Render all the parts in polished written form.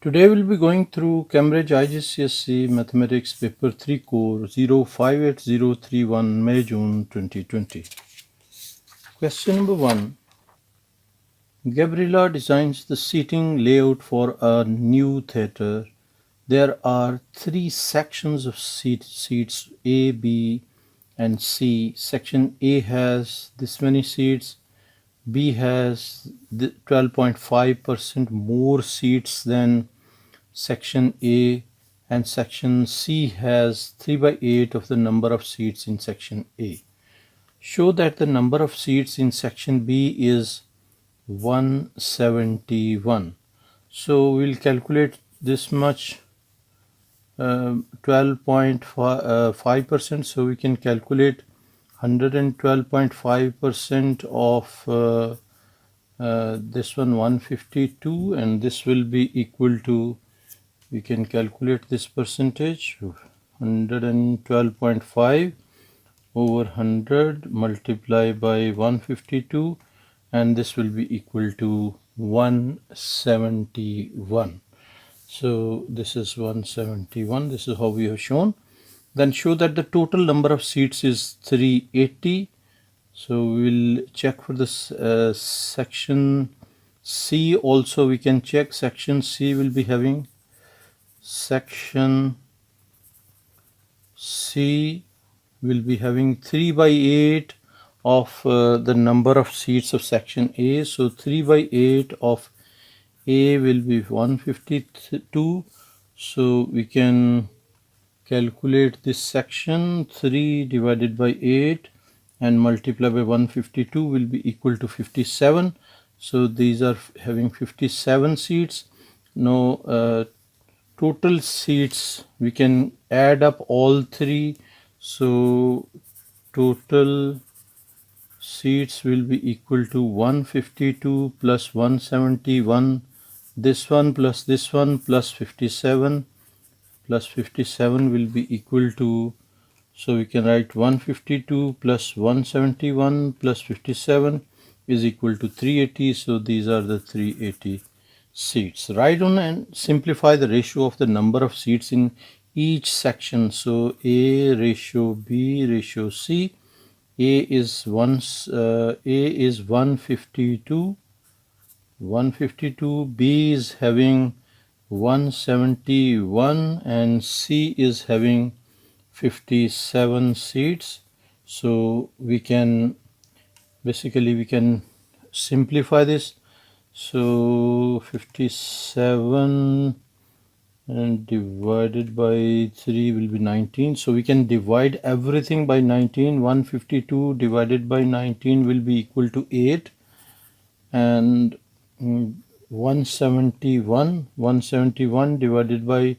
Today we'll be going through Cambridge IGCSE Mathematics Paper 3 Core 058031 May-June 2020. Question number 1. Gabriela designs the seating layout for a new theatre. There are 3 sections of seats A, B and C. Section A has this many seats. B has 12.5% more seats than Section A, and Section C has 3 by 8 of the number of seats in Section A. Show that the number of seats in Section B is 171. So we'll calculate this much 12.5%. So we can calculate 112.5% of this one 152, and this will be equal to, we can calculate this percentage, 112.5 over 100 multiplied by 152, and this will be equal to 171. So this is 171. This is how we have shown. Then show that the total number of seats is 380. So we'll check for this section C also. We can check section C will be having, section C will be having 3 by 8 of the number of seats of section A. So 3 by 8 of A will be 152. So we can calculate this section. 3 divided by 8 and multiply by 152 will be equal to 57. So these are having 57 seats. Now total seats, we can add up all 3. So total seats will be equal to 152 plus 171, this one plus 57 plus 57 will be equal to, so we can write 152 plus 171 plus 57 is equal to 380. So these are the 380 seats. Write down and simplify the ratio of the number of seats in each section. So A ratio B ratio C. A is 152, B is having 171, and C is having 57 seats. So we can simplify this. So 57 and divided by 3 will be 19. So we can divide everything by 19. 152 divided by 19 will be equal to 8, and 171 divided by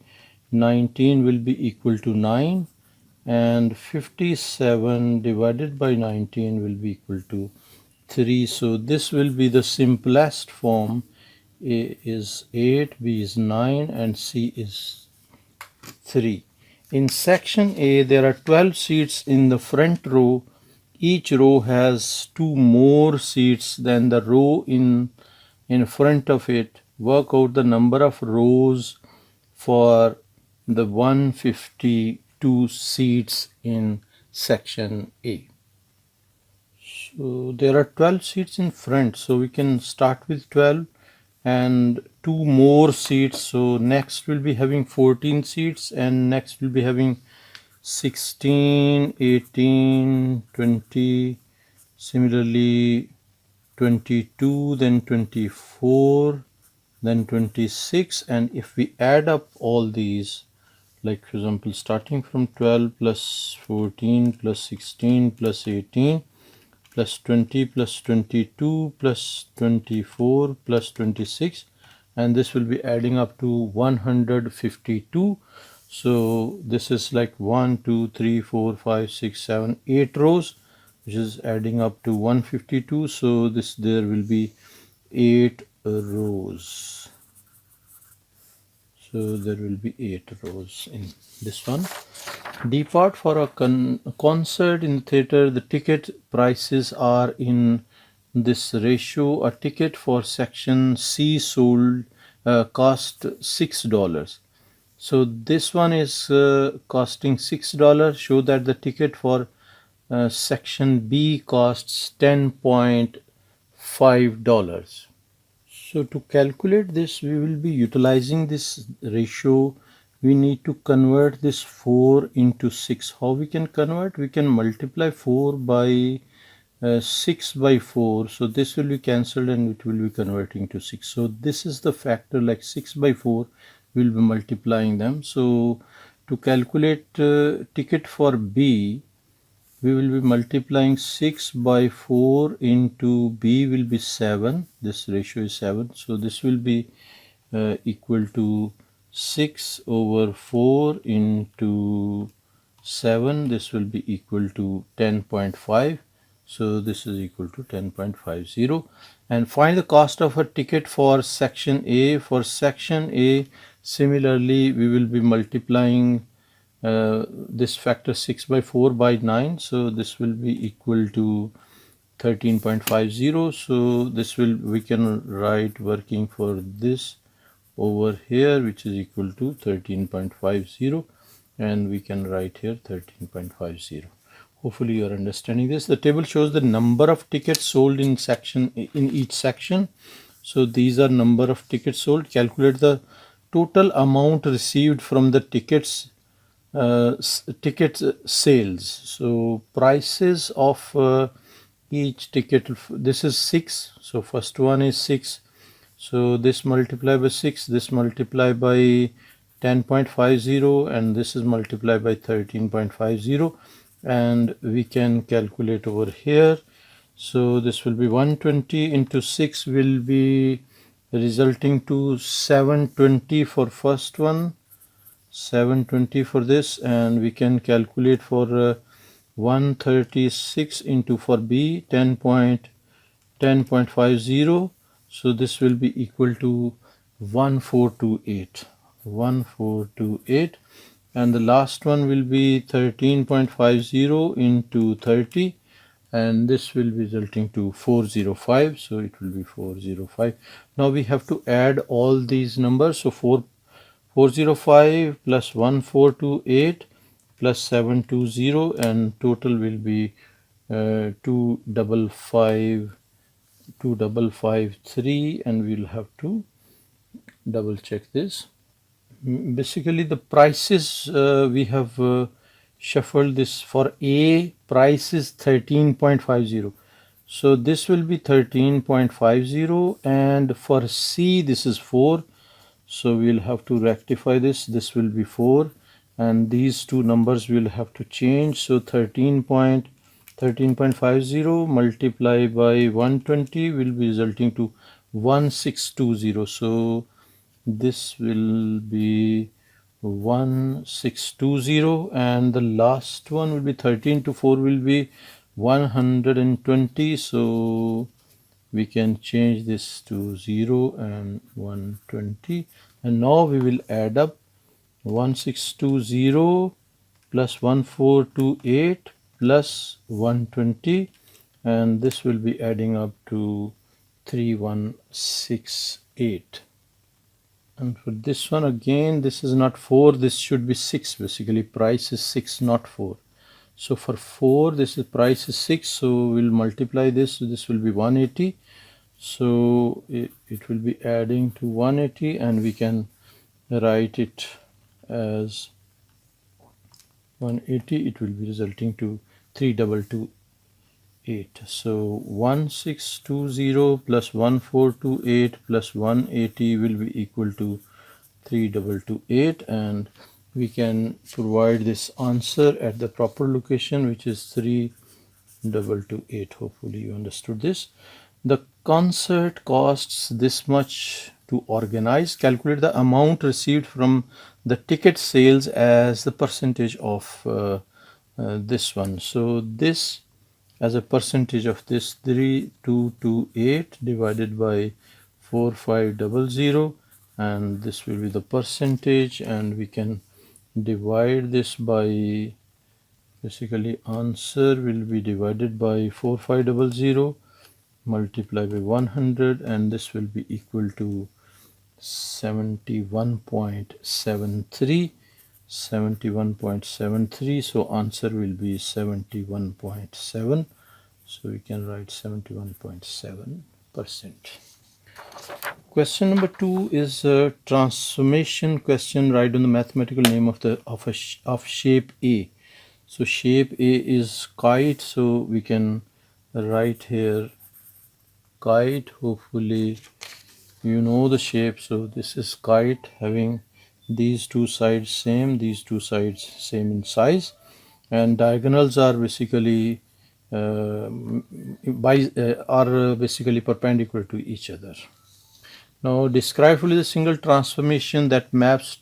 19 will be equal to 9, and 57 divided by 19 will be equal to 3. So this will be the simplest form. A is 8, B is 9, and C is 3. In section A, there are 12 seats in the front row. Each row has 2 more seats than the row in front of it. Work out the number of rows for the 152 seats in section A. So there are 12 seats in front, so we can start with 12 and 2 more seats. So next we'll be having 14 seats, and next we'll be having 16, 18, 20, similarly 22, then 24, then 26. And if we add up all these, like for example starting from 12 plus 14 plus 16 plus 18 plus 20 plus 22 plus 24 plus 26, and this will be adding up to 152. So this is like 1 2 3 4 5 6 7 8 rows, which is adding up to 152. So there will be 8 rows. So there will be 8 rows in this one. Depart for a concert in theater. The ticket prices are in this ratio. A ticket for section C sold cost $6. So this one is costing $6. Show that the ticket for section B costs $10.5. So to calculate this, we will be utilizing this ratio. We need to convert this 4 into 6. How we can convert? We can multiply 4 by 6 by 4. So this will be cancelled and it will be converting to 6. So this is the factor, like 6 by 4. We will be multiplying them. So to calculate ticket for B, we will be multiplying 6 by 4 into B will be 7. This ratio is 7. So this will be equal to 6 over 4 into 7. This will be equal to 10.5. So this is equal to 10.50. And find the cost of a ticket for section A. For section A, similarly, we will be multiplying this factor 6 by 4 by 9. So this will be equal to 13.50. So this will, we can write working for this over here, which is equal to 13.50, and we can write here 13.50. Hopefully you are understanding this. The table shows the number of tickets sold in each section. So these are number of tickets sold. Calculate the total amount received from the ticket sales. So prices of each ticket, this is 6. So first one is 6. So this multiply by 6, this multiply by 10.50, and this is multiplied by 13.50, and we can calculate over here. So this will be 120 into 6 will be resulting to 720 for first one, 720 for this, and we can calculate for 136 into for B 10.50. So this will be equal to 1428, 1428, and the last one will be 13.50 into 30, and this will be resulting to 405. So it will be 405. Now we have to add all these numbers. So 405 plus 1428 plus 720, and total will be 2553, and we'll have to double check this. Basically the prices, we have shuffled this. For A, price is 13.50, so this will be 13.50, and for C this is 4, so we'll have to rectify this. This will be 4, and these two numbers will have to change. So 13.50 multiplied by 120 will be resulting to 1620. So this will be 1620, and the last one will be 13 to 4 will be 120. So we can change this to 0 and 120, and now we will add up 1620 plus 1428 plus 120, and this will be adding up to 3168. And for this one again, this is not 4, this should be 6. Basically price is 6, not 4. So for 4, this is price is 6, so we'll multiply this. So this will be 180. So it will be adding to 180, and we can write it as 180. It will be resulting to 3228. So 1620 plus 1428 plus 180 will be equal to 3228, and we can provide this answer at the proper location, which is 3228. Hopefully you understood this. The concert costs this much to organize. Calculate the amount received from the ticket sales as the percentage of this one. So this as a percentage of this 3228 divided by 4500, and this will be the percentage, and we can divide this by, basically answer will be divided by 4500 multiplied by 100, and this will be equal to 71.73. 71.73, so answer will be 71.7, so we can write 71.7%. Question number 2 is a transformation question. Write on the mathematical name of shape A. So shape A is kite, so we can write here kite. Hopefully you know the shape. So this is kite having these two sides same, these two sides same in size, and diagonals are basically basically perpendicular to each other. Now describe fully the single transformation that maps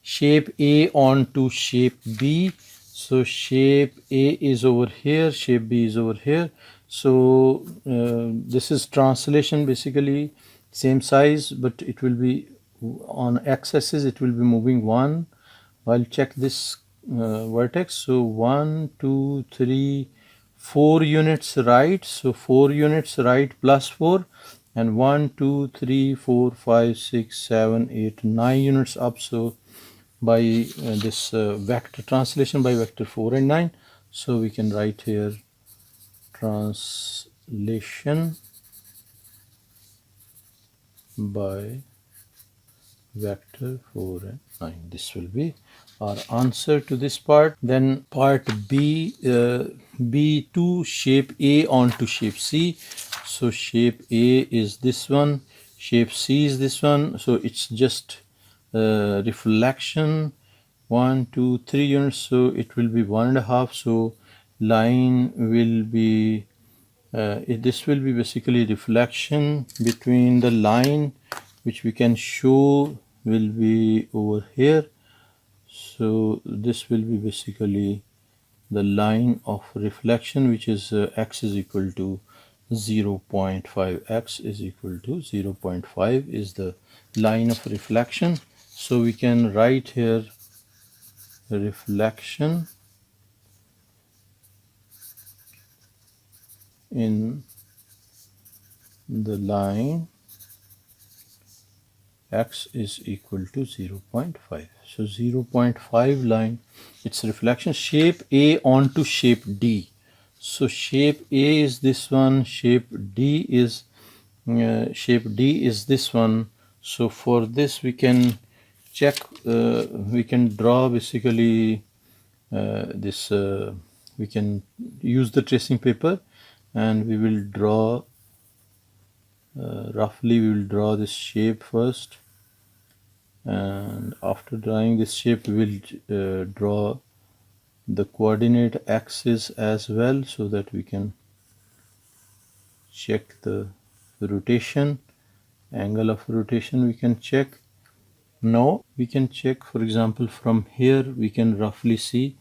shape A onto shape B. So shape A is over here, shape B is over here. So this is translation, basically same size, but it will be on x-axis, it will be moving one. I'll check this vertex. So 1, 2, 3, 4 units right. So 4 units right plus 4, and 1, 2, 3, 4, 5, 6, 7, 8, 9 units up. So by this vector translation by vector 4 and 9, so we can write here translation by vector 4 and 9. This will be our answer to this part. Then part B, B2, shape A onto shape C. So shape A is this one, shape C is this one. So it's just reflection, 1, 2, 3 units. So it will be 1.5. So line will be this will be basically reflection between the line, which we can show will be over here. So this will be basically the line of reflection, which is x is equal to 0.5. X is equal to 0.5 is the line of reflection. So we can write here reflection in the line x is equal to 0.5. So 0.5 line, its reflection. Shape A onto shape D. So shape A is this one, shape D is this one. So for this we can check, we can draw basically this, we can use the tracing paper, and we will draw roughly we will draw this shape first, and after drawing this shape we will draw the coordinate axis as well, so that we can check the rotation, angle of rotation we can check. Now we can check, for example, from here we can roughly see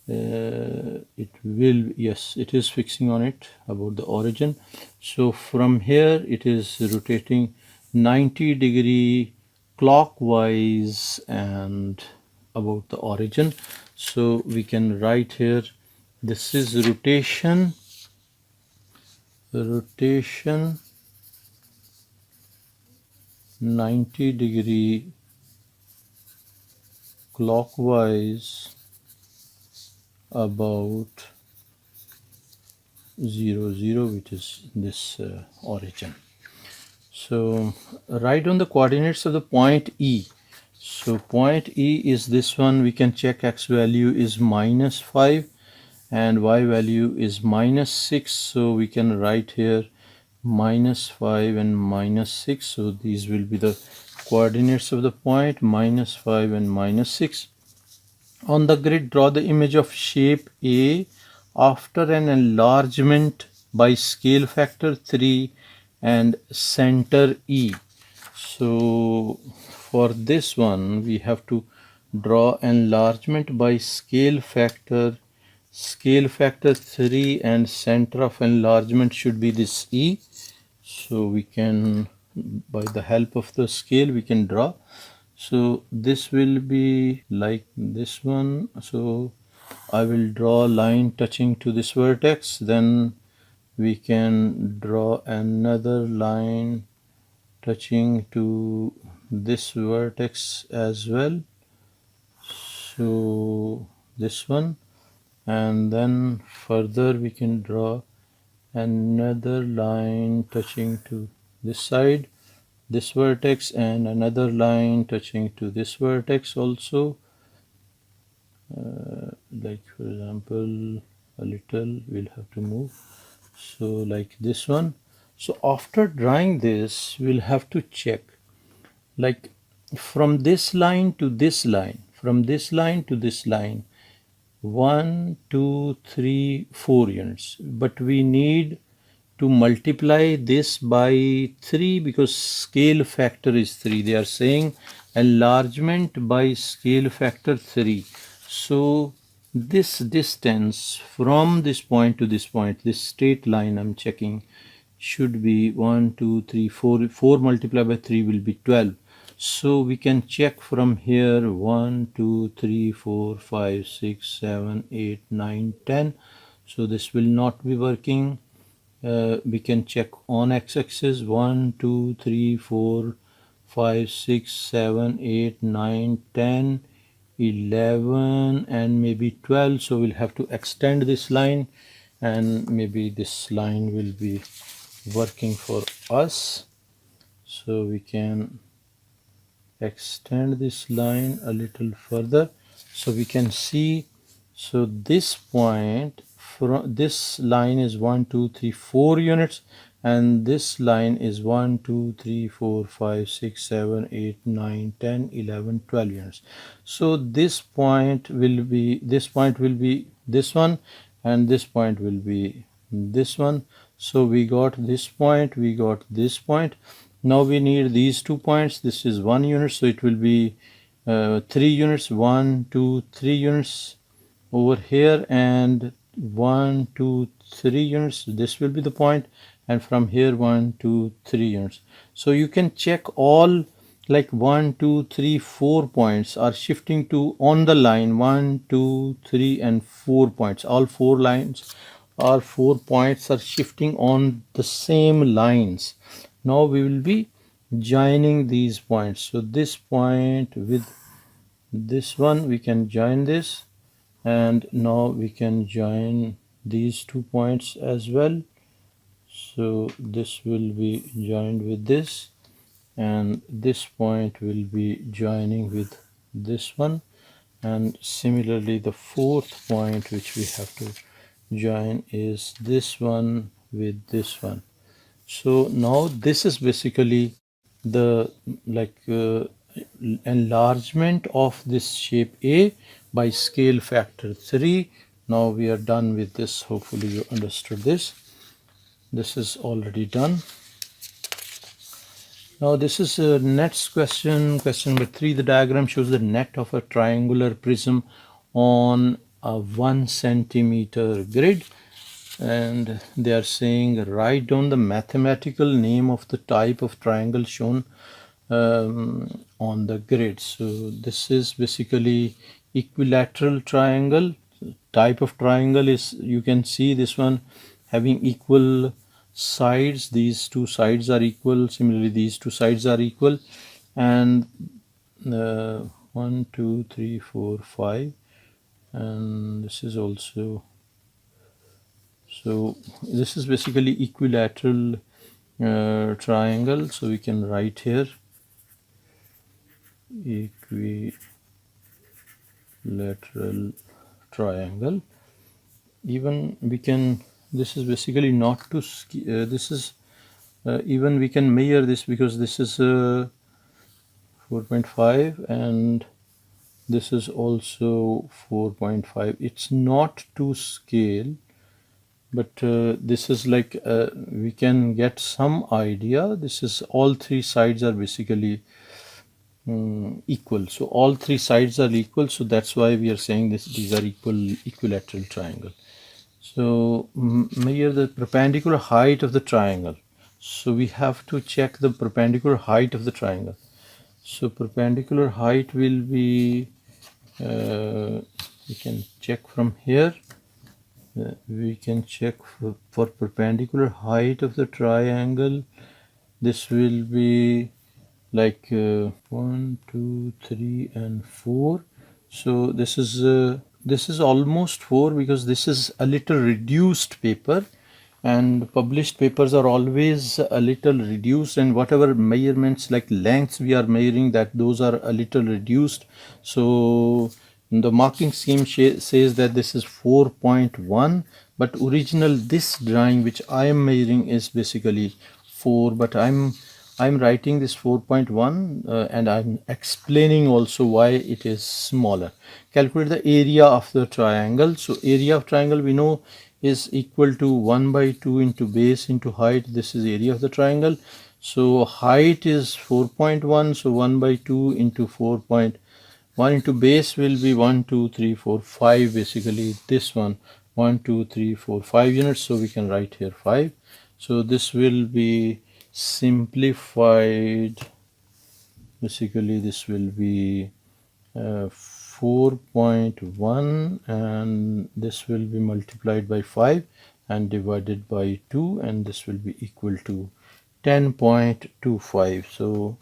it will, yes, it is fixing on it about the origin. So from here it is rotating 90° clockwise and about the origin. So we can write here, this is rotation 90° clockwise about 0, 0, which is this origin. So write on the coordinates of the point E. So point E is this one. We can check x value is -5 and y value is -6. So we can write here -5 and -6. So these will be the coordinates of the point, -5 and -6. On the grid, draw the image of shape A after an enlargement by scale factor 3 and center E. So for this one we have to draw enlargement by scale factor 3, and center of enlargement should be this E. So we can, by the help of the scale, we can draw. So this will be like this one. So I will draw a line touching to this vertex, then we can draw another line touching to this vertex as well, so this one, and then further we can draw another line touching to this side, this vertex, and another line touching to this vertex also, like for example a little we'll have to move, so like this one. So after drawing this we'll have to check, like from this line to this line, from this line to this line, 1 2 3 4 units, but we need to multiply this by 3 because scale factor is 3. They are saying enlargement by scale factor 3. So this distance from this point to this point, this straight line I'm checking, should be 1 2 3 4. 4 multiplied by 3 will be 12. So we can check from here 1 2 3 4 5 6 7 8 9 10. So this will not be working. We can check on x-axis 1 2 3 4 5 6 7 8 9 10 11 and maybe 12. So we'll have to extend this line, and maybe this line will be working for us. So we can extend this line a little further so we can see. So this point, from this line is 1 2 3 4 units, and this line is 1 2 3 4 5 6 7 8 9 10 11 12 units. So this point will be this one, and this point will be this one. So we got this point, we got this point. Now we need these 2 points. This is 1 unit, so it will be 3 units, 1 2 3 units over here, and 1 2 3 units. This will be the point, and from here 1 2 3 units. So you can check all, like 1 2 3 4 points are shifting to on the line 1 2 3 and 4 points. All 4 lines or 4 points are shifting on the same lines. Now we will be joining these points. So this point with this one, we can join this, and now we can join these 2 points as well. So this will be joined with this, and this point will be joining with this one, and similarly the 4th point which we have to join is this one with this one. So now this is basically the enlargement of this shape A by scale factor 3. Now we are done with this. Hopefully you understood this. This is already done. Now this is next question, question number 3. The diagram shows the net of a triangular prism on a 1 centimeter grid, and they are saying write down the mathematical name of the type of triangle shown on the grid. So this is basically equilateral triangle. Type of triangle is, you can see this one having equal sides. These 2 sides are equal. Similarly these 2 sides are equal, and 1 2 3 4 5, and this is also. So this is basically equilateral triangle. So we can write here equilateral triangle. Even we can, this is basically not to this is even we can measure this, because this is 4.5 and this is also 4.5. It's not to scale, but this is like we can get some idea. This is all 3 sides are basically equal. So all 3 sides are equal, so that's why we are saying this, these are equilateral triangle. So measure the perpendicular height of the triangle. So we have to check the perpendicular height of the triangle. So perpendicular height will be we can check from here. We can check for perpendicular height of the triangle. This will be like 1, 2, 3 and 4. So this is almost 4 because this is a little reduced paper, and published papers are always a little reduced, and whatever measurements like lengths we are measuring, that those are a little reduced. So the marking scheme says that this is 4.1, but original this drawing which I am measuring is basically 4, but I'm writing this 4.1 and I'm explaining also why it is smaller. Calculate the area of the triangle. So area of triangle we know is equal to 1 by 2 into base into height. This is area of the triangle. So height is 4.1, so 1 by 2 into 4.1 into base will be 1, 2, 3, 4, 5, basically this one 1, 2, 3, 4, 5 units, so we can write here 5. So this will be simplified, basically this will be 4.1, and this will be multiplied by 5 and divided by 2, and this will be equal to 10.25. so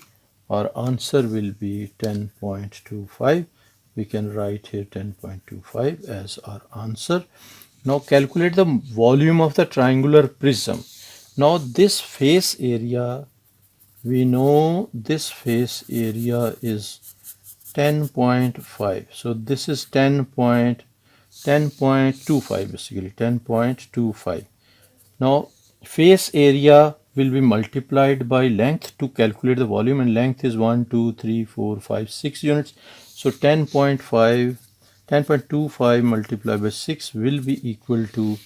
our answer will be 10.25. We can write here 10.25 as our answer. Now calculate the volume of the triangular prism. Now this face area, we know this face area is 10.5. So this is 10.25, basically 10.25. Now face area will be multiplied by length to calculate the volume, and length is 1, 2, 3, 4, 5, 6 units. So 10.25 multiplied by 6 will be equal to,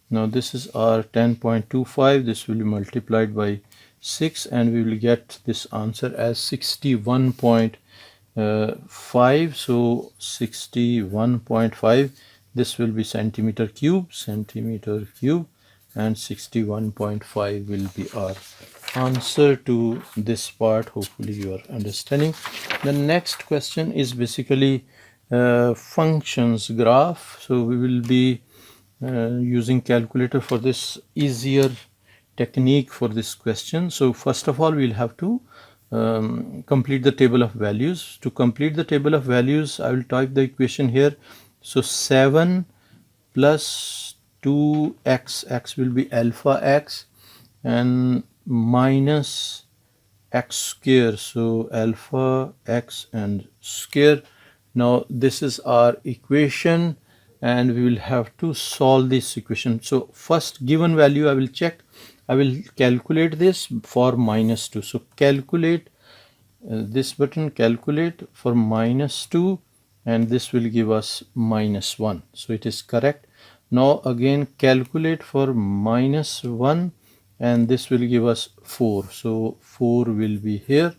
now this is our 10.25, this will be multiplied by 6 and we will get this answer as 61.5. So 61.5, this will be centimeter cube, and 61.5 will be our answer to this part. Hopefully you are understanding. The next question is basically functions graph. So we will be using calculator for this easier technique for this question. So first of all we'll have to complete the table of values. To complete the table of values, I will type the equation here. So 7 plus 2x, x will be alpha x, and minus x square, so alpha x and square. Now this is our equation and we will have to solve this equation. So first given value I will check, I will calculate this for -2. So calculate this button, calculate for -2, and this will give us -1. So it is correct. Now again calculate for -1 and this will give us 4. So 4 will be here.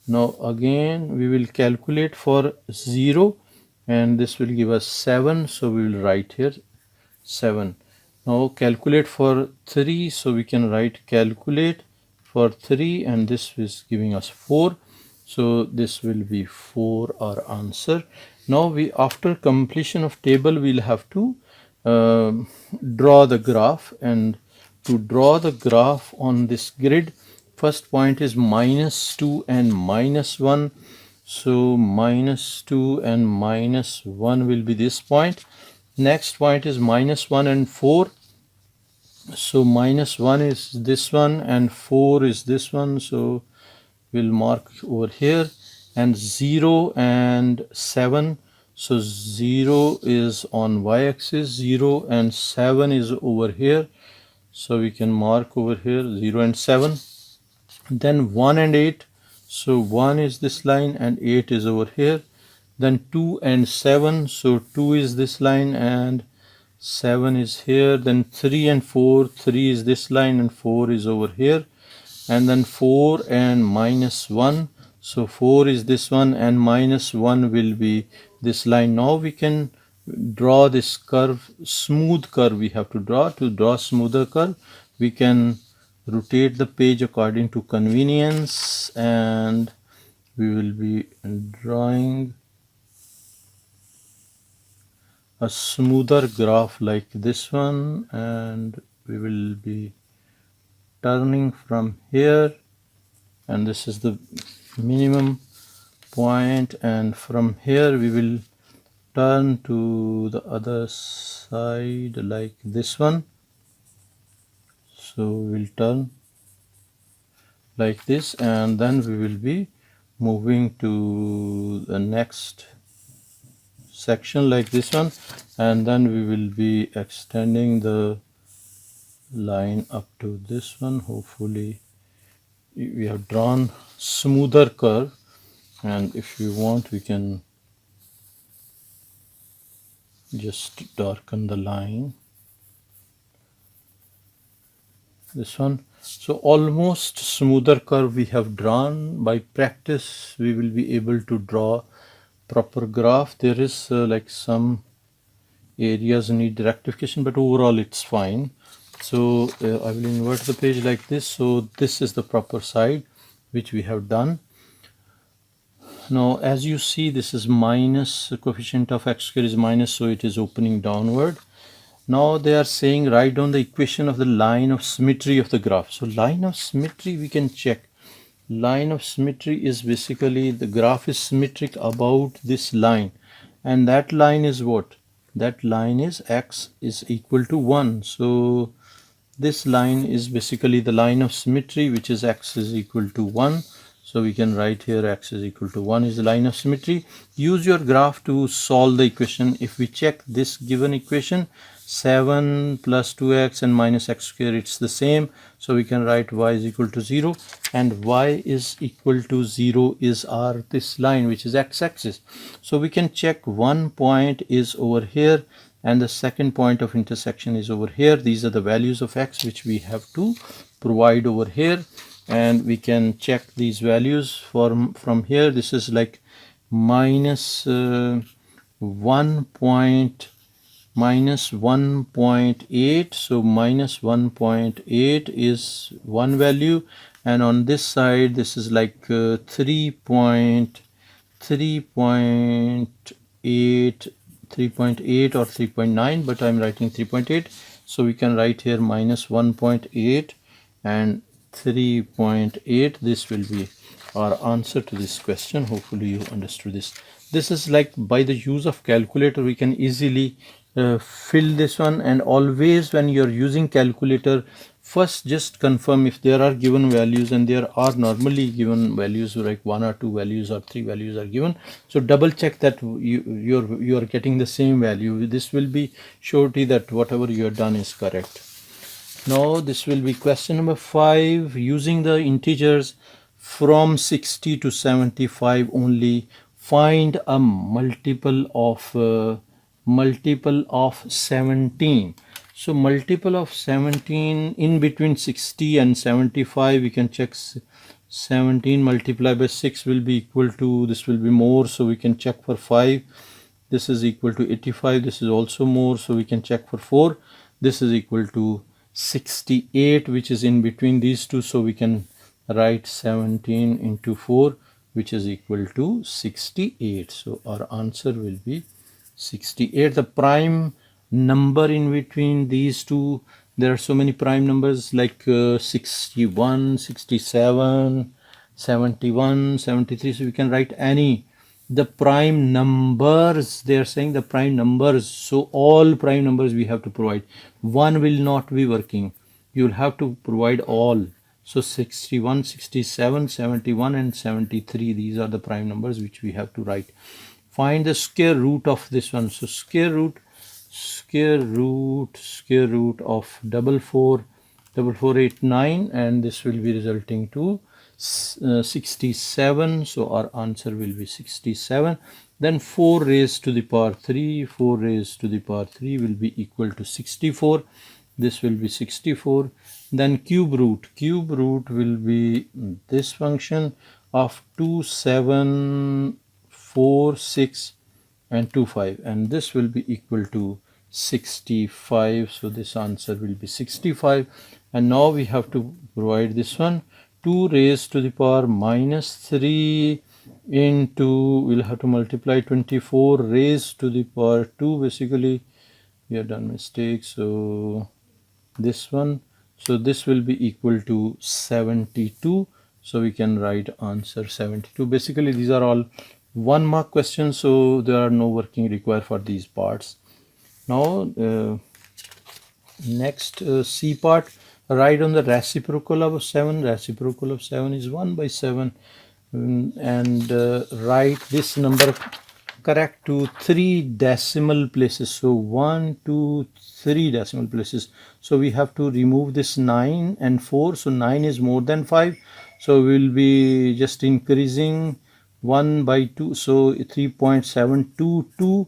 Now again we will calculate for 0 and this will give us 7. So we will write here 7. Now calculate for 3. So we can write calculate for 3 and this is giving us 4. So this will be 4 our answer. Now we, after completion of table, we'll have to draw the graph, and to draw the graph on this grid, first point is -2 and -1. So -2 and -1 will be this point. Next point is -1 and 4. So -1 is this one and 4 is this one. So we'll mark over here, and 0 and 7. So 0 is on y-axis, 0 and 7 is over here. So we can mark over here 0 and 7. Then 1 and 8. So 1 is this line and 8 is over here. Then 2 and 7. So 2 is this line and 7 is here. Then 3 and 4. 3 is this line and 4 is over here. And then 4 and -1. So 4 is this one and -1 will be this line. Now we can draw this curve, smooth curve we have to draw. To draw smoother curve, we can rotate the page according to convenience, and we will be drawing a smoother graph like this one, and we will be turning from here, and this is the minimum point, and from here we will turn to the other side like this one. So we'll turn like this, and then we will be moving to the next section like this one, and then we will be extending the line up to this one. Hopefully we have drawn smoother curve, and if you want we can just darken the line, this one. So almost smoother curve we have drawn. By practice we will be able to draw proper graph. There is like some areas need rectification, but overall it's fine. So I will invert the page like this. So this is the proper side which we have done. Now as you see, this is minus, coefficient of x square is minus, so it is opening downward. Now they are saying write down the equation of the line of symmetry of the graph. So line of symmetry we can check. Line of symmetry is basically the graph is symmetric about this line, and that line is what? That line is x is equal to 1. So this line is basically the line of symmetry, which is x is equal to 1. So we can write here x is equal to 1 is the line of symmetry. Use your graph to solve the equation. If we check this given equation, 7 plus 2x and minus x square, it's the same. So we can write y is equal to 0, and y is equal to 0 is our this line which is x-axis. So we can check one point is over here and the second point of intersection is over here. These are the values of x which we have to provide over here, and we can check these values from here. This is like minus 1.8. So minus 1.8 is one value, and on this side this is like 3.8 or 3.9, but I'm writing 3.8. So we can write here minus 1.8 and 3.8. This will be our answer to this question. Hopefully you understood this. This is like by the use of calculator we can easily fill this one. And always when you're using calculator, first just confirm if there are given values, and there are normally given values like 1 or 2 values or 3 values are given. So double check that you are getting the same value. This will be surety that whatever you have done is correct. Now this will be question number 5. Using the integers from 60 to 75 only, find a multiple of 17. So multiple of 17 in between 60 and 75, we can check 17 multiplied by 6 will be equal to, this will be more, so we can check for 5. This is equal to 85. This is also more, so we can check for 4. This is equal to 68, which is in between these two, so we can write 17 into 4, which is equal to 68. So our answer will be 68. The prime number in between these two, there are so many prime numbers like 61, 67, 71, 73. So we can write any. The prime numbers, they are saying the prime numbers, so all prime numbers we have to provide. One will not be working, you will have to provide all. So 61, 67, 71 and 73, these are the prime numbers which we have to write. Find the square root of this one. So square root of 4489, and this will be resulting to 67. So our answer will be 67. Then 4 raised to the power 3, 4 raised to the power 3 will be equal to 64. This will be 64. Then cube root will be this function of 2, 7, 4, 6 and 2, 5, and this will be equal to 65. So this answer will be 65. And now we have to provide this one, 2 raised to the power minus 3 into, we'll have to multiply 24 raised to the power 2. Basically we have done mistake, so this one, so this will be equal to 72. So we can write answer 72. Basically these are all 1 mark questions, so there are no working required for these parts. Now next C part, write on the reciprocal of 7. Reciprocal of 7 is 1 by 7. And write this number correct to 3 decimal places. So 1, 2, 3 decimal places. So we have to remove this 9 and 4. So 9 is more than 5. So we will be just increasing 1 by 2. So 3.722.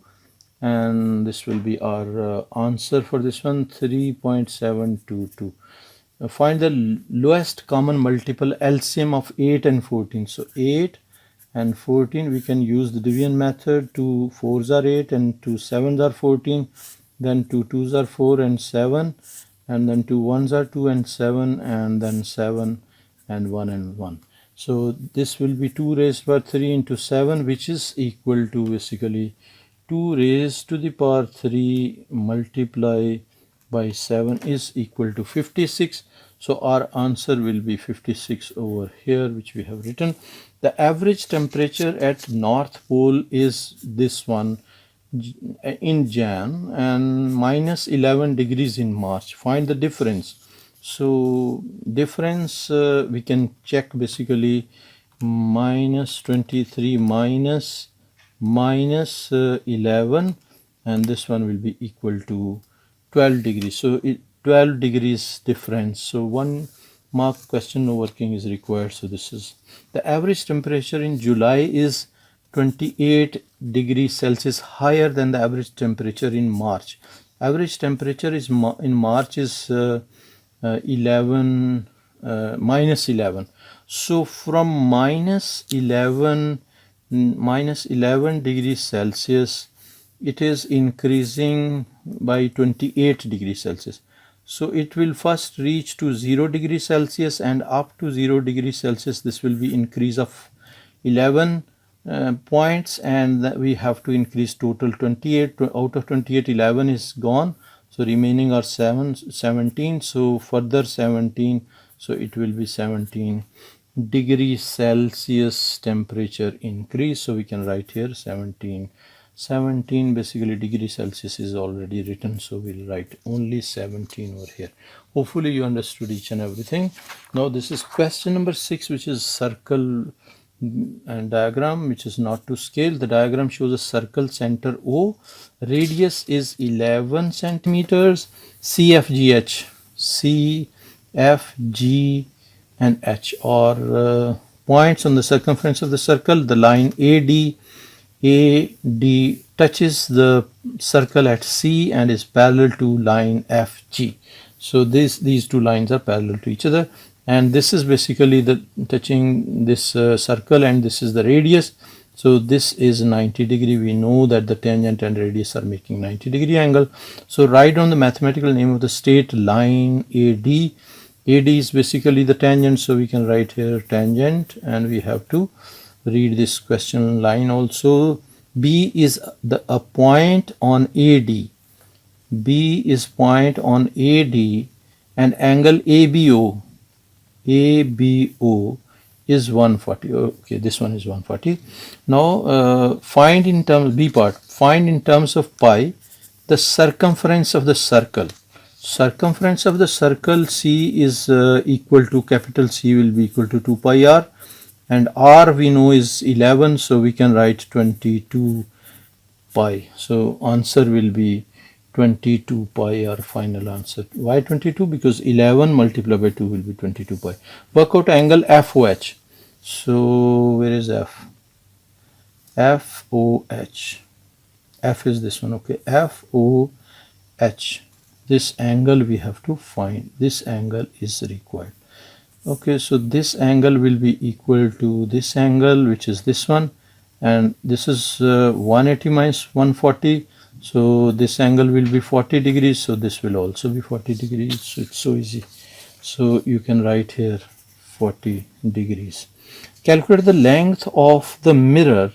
And this will be our answer for this one, 3.722. Find the lowest common multiple LCM of 8 and 14. So 8 and 14, we can use the division method. 2 4s are 8 and 2 7s are 14. Then 2 2s are 4 and 7. And then 2 1s are 2 and 7. And then 7 and 1 and 1. So this will be 2 raised by 3 into 7, which is equal to basically 2 raised to the power 3 multiply by 7 is equal to 56. So our answer will be 56 over here, which we have written. The average temperature at North Pole is this one in Jan and minus 11 degrees in March. Find the difference. So difference we can check basically minus 23 minus 11, and this one will be equal to 12 degrees. So 12 degrees difference. So 1 mark question, no working is required. So this is the average temperature in July is 28 degrees Celsius higher than the average temperature in March. Average temperature is in March is 11 minus 11. So from minus 11 degrees Celsius, it is increasing by 28 degrees Celsius. So it will first reach to 0 degrees Celsius, and up to 0 degrees Celsius this will be increase of 11 points, and we have to increase total 28. Out of 28, 11 is gone, so remaining are 17. So further 17, so it will be 17 degrees Celsius temperature increase. So we can write here 17 basically degrees Celsius is already written, so we'll write only 17 over here. Hopefully you understood each and everything. Now this is question number 6, which is circle and diagram, which is not to scale. The diagram shows a circle center O, radius is 11 centimeters, CFGH, CFG and H are points on the circumference of the circle. The line AD touches the circle at C and is parallel to line FG. So these two lines are parallel to each other, and this is basically the touching this circle, and this is the radius. So this is 90 degree. We know that the tangent and radius are making 90 degree angle. So write down the mathematical name of the straight line AD. AD is basically the tangent, so we can write here tangent, and we have to read this question line also. B is a point on AD. B is point on AD, and angle ABO is 140. Okay, this one is 140. Now find in terms B part. Find in terms of pi the circumference of the circle. Circumference of the circle C is equal to, capital C will be equal to 2 pi r, and r we know is 11, so we can write 22 pi. So answer will be 22 pi, our final answer. Why 22? Because 11 multiplied by 2 will be 22 pi. Work out angle FOH. So where is F? FOH. F is this one, okay. FOH. This angle we have to find. This angle is required. Okay, so this angle will be equal to this angle, which is this one, and this is 180 minus 140. So this angle will be 40 degrees. So this will also be 40 degrees. So it's so easy. So you can write here 40 degrees. Calculate the length of the mirror.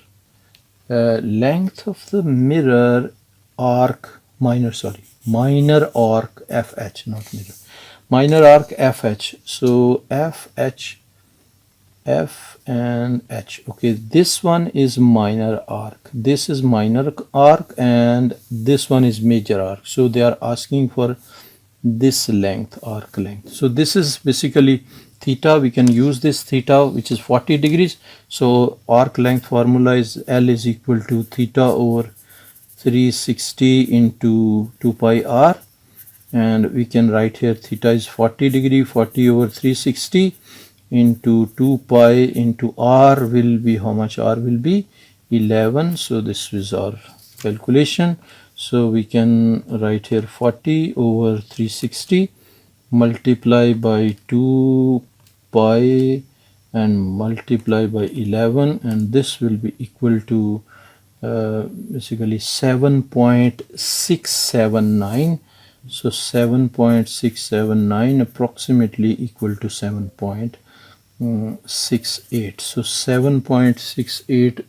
Length of the mirror arc minor arc FH, not mirror. Minor arc FH. So FH F and H. Okay, this one is minor arc, this is minor arc, and this one is major arc. So they are asking for this length, arc length. So this is basically theta. We can use this theta, which is 40 degrees. So arc length formula is L is equal to theta over 360 into 2 pi r, and we can write here theta is 40 degree, 40 over 360 into 2 pi into r will be, how much r will be? 11. So this is our calculation. So we can write here 40 over 360 multiply by 2 pi and multiply by 11, and this will be equal to basically 7.679. So 7.679 approximately equal to 7.68. So 7.68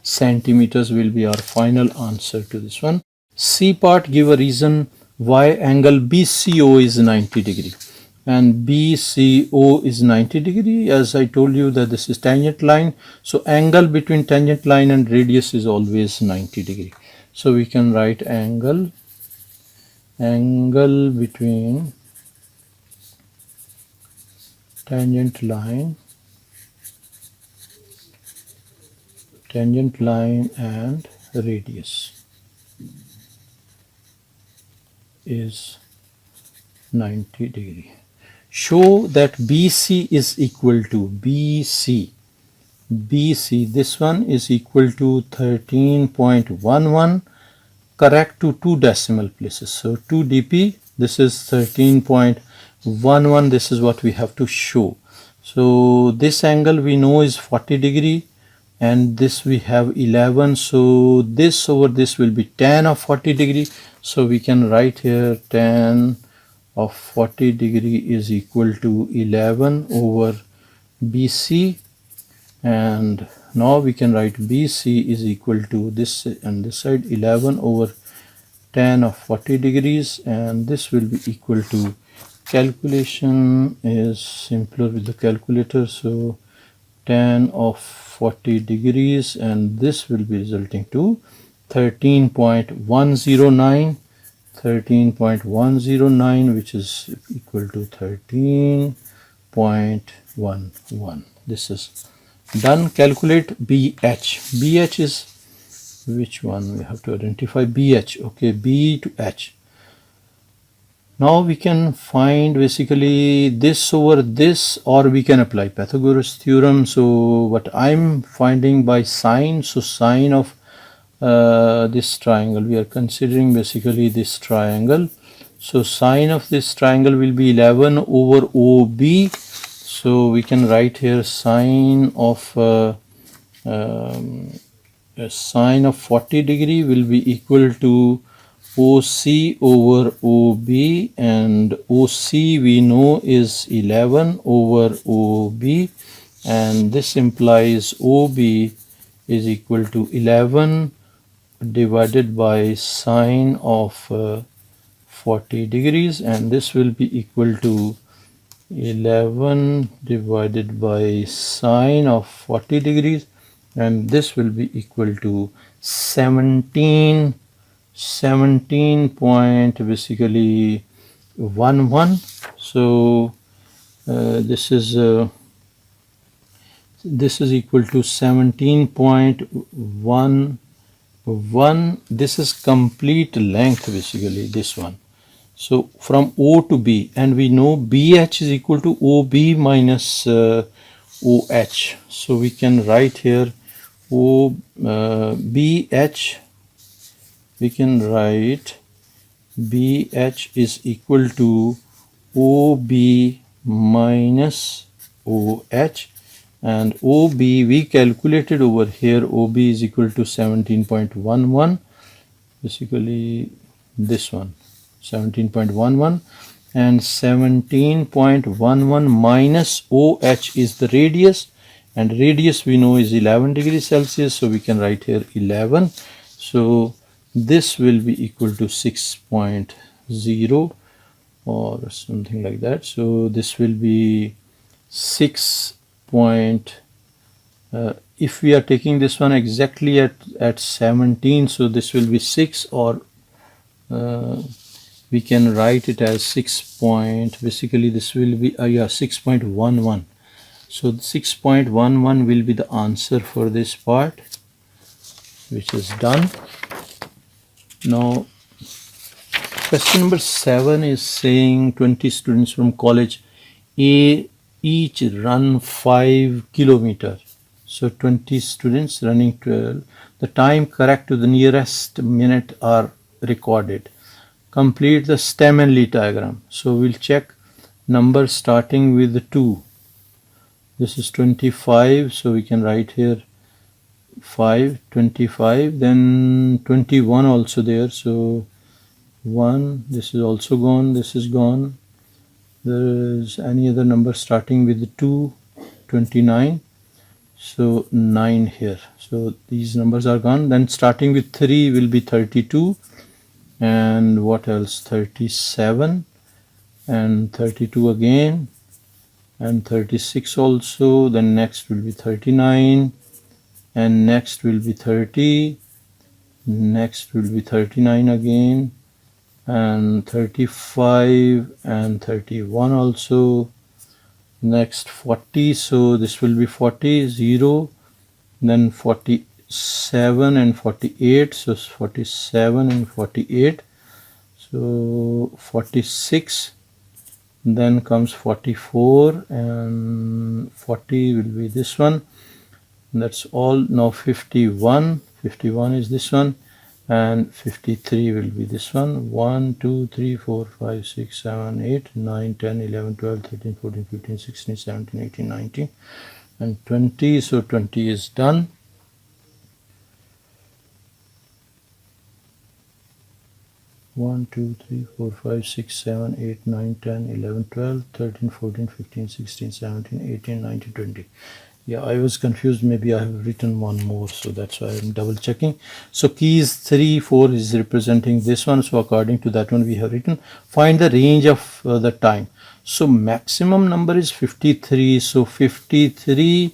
centimeters will be our final answer to this one. C part, give a reason why angle BCO is 90 degree. And BCO is 90 degree. As I told you that this is tangent line. So angle between tangent line and radius is always 90 degree. So we can write angle between tangent line and radius is 90 degree. Show that BC is equal to BC, this one is equal to 13.11, correct to 2 decimal places. So 2 dp, this is 13.11, this is what we have to show. So this angle we know is 40 degree, and this we have 11. So this over this will be tan of 40 degree. So we can write here tan of 40 degree is equal to 11 over BC, and now we can write BC is equal to this and this side 11 over tan of 40 degrees, and this will be equal to, calculation is simpler with the calculator. So tan of 40 degrees, and this will be resulting to 13.109, which is equal to 13.11. This is done. Calculate BH. BH is which one? We have to identify BH. Okay, B to H. Now we can find basically this over this, or we can apply Pythagoras theorem. So what I'm finding by sine, so sine of this triangle, we are considering basically this triangle. So sine of this triangle will be 11 over OB. So we can write here sine of 40 degree will be equal to OC over OB, and OC we know is 11 over OB, and this implies OB is equal to 11 divided by sine of 40 degrees, and this will be equal to 11 divided by sine of 40 degrees, and this will be equal to 17 point basically 11. So this is equal to 17.11. This is complete length basically, this one. So from O to B, and we know BH is equal to OB minus OH. So we can write here BH, we can write BH is equal to OB minus OH, and OB we calculated over here, OB is equal to 17.11, basically this one 17.11, and 17.11 minus OH is the radius, and radius we know is 11 degrees Celsius, so we can write here 11. So this will be equal to 6.0 or something like that. So this will be 6 point, if we are taking this one exactly at 17, so this will be 6, or we can write it as 6 point, basically this will be 6.11. so 6.11 will be the answer for this part, which is done. Now question number 7 is saying 20 students from college A each run 5 kilometers. So 20 students running 12. The time correct to the nearest minute are recorded. Complete the stem and lead diagram. So we'll check numbers starting with the 2. This is 25, so we can write here 5, 25, then 21 also there, so 1, this is also gone, this is gone. There is any other number starting with the 2, 29, so 9 here. So these numbers are gone. Then starting with 3 will be 32, and what else, 37, and 32 again, and 36 also. Then next will be 39, and next will be 30, next will be 39 again, and 35, and 31 also. Next 40, so this will be 40, 0, then 47 and 48, so 47 and 48, so 46, then comes 44, and 40 will be this one. That's all. Now 51 is this one, and 53 will be this one. 1, 2, 3, 4, 5, 6, 7, 8, 9, 10, 11, 12, 13, 14, 15, 16, 17, 18, 19, and 20. So 20 is done. One, 2, 3, 4, 5, 6, 7, 8, 9, 10, 11, 12, 13, 14, 15, 16, 17, 18, 19, 20. Yeah, I was confused. Maybe I have written one more, so that's why I'm double checking. So keys 3, 4 is representing this one. So according to that one, we have written find the range of the time. So maximum number is 53. So 53